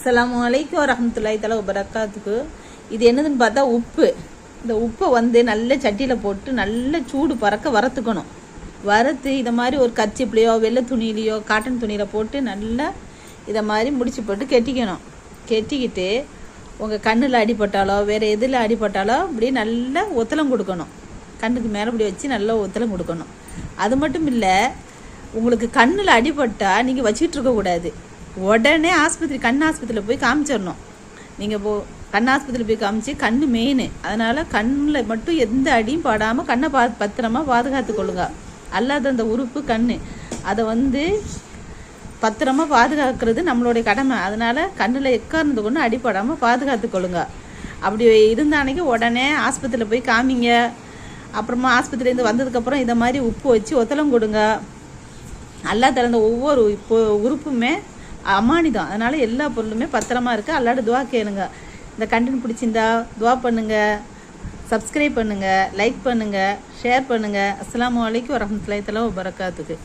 அஸ்ஸலாமு அலைக்கும் வரஹ்மத்துல்லாஹி தஆலா வபரகாத்துஹு. இது என்னதுன்னு பார்த்தா உப்பு. இந்த உப்பை வந்து நல்ல சட்டியில் போட்டு நல்ல சூடு பறக்க வறுத்துக்கணும். வறுத்து இதை மாதிரி ஒரு கர்ச்சிப்லையோ வெள்ளை துணியிலையோ காட்டன் துணியில் போட்டு நல்லா இதை மாதிரி முடிச்சு போட்டு கெட்டிக்கணும். கெட்டிக்கிட்டு உங்கள் கண்ணில் அடிபட்டாலோ வேறு எதில் அடிபட்டாலோ இப்படி நல்லா ஒத்தலம் கொடுக்கணும். கண்ணுக்கு மேலே இப்படி வச்சு நல்லா ஒத்தலம் கொடுக்கணும். அது மட்டும் இல்லை, உங்களுக்கு கண்ணில் அடிபட்டால் நீங்கள் வச்சுக்கிட்டு இருக்கக்கூடாது. உடனே ஆஸ்பத்திரி கண் ஆஸ்பத்திரியில் போய் காமிச்சிடணும். நீங்கள் கண் ஆஸ்பத்திரியில் போய் காமிச்சு கண் மெயின். அதனால் கண்ணில் மட்டும் எந்த அடியும் படாமல் கண்ணை பத்திரமா பாதுகாத்து கொள்ளுங்க. அல்லாத அந்த உறுப்பு கண், அதை வந்து பத்திரமா பாதுகாக்கிறது நம்மளுடைய கடமை. அதனால் கண்ணில் எக்காரணத்தை கொண்டு அடிப்படாமல் பாதுகாத்து கொள்ளுங்க. அப்படி இருந்தானைக்கு உடனே ஆஸ்பத்திரியில் போய் காமிங்க. அப்புறமா ஆஸ்பத்திரியிலேருந்து வந்ததுக்கப்புறம் இதை மாதிரி உப்பு வச்சு ஒத்தலம் கொடுங்க. அல்லா திறந்த ஒவ்வொரு உறுப்புமே அமானிதம். அதனால் எல்லா பொருளுமே பத்திரமா இருக்குது. அல்லாட துவா கேளுங்க. இந்த கண்டென்ட் பிடிச்சிருந்தா துவா பண்ணுங்கள், சப்ஸ்கிரைப் பண்ணுங்கள், லைக் பண்ணுங்கள், ஷேர் பண்ணுங்கள். அஸ்ஸலாமு அலைக்கும் வரஹ்மத்துல்லாஹி தஆலா வபரகாத்துஹு.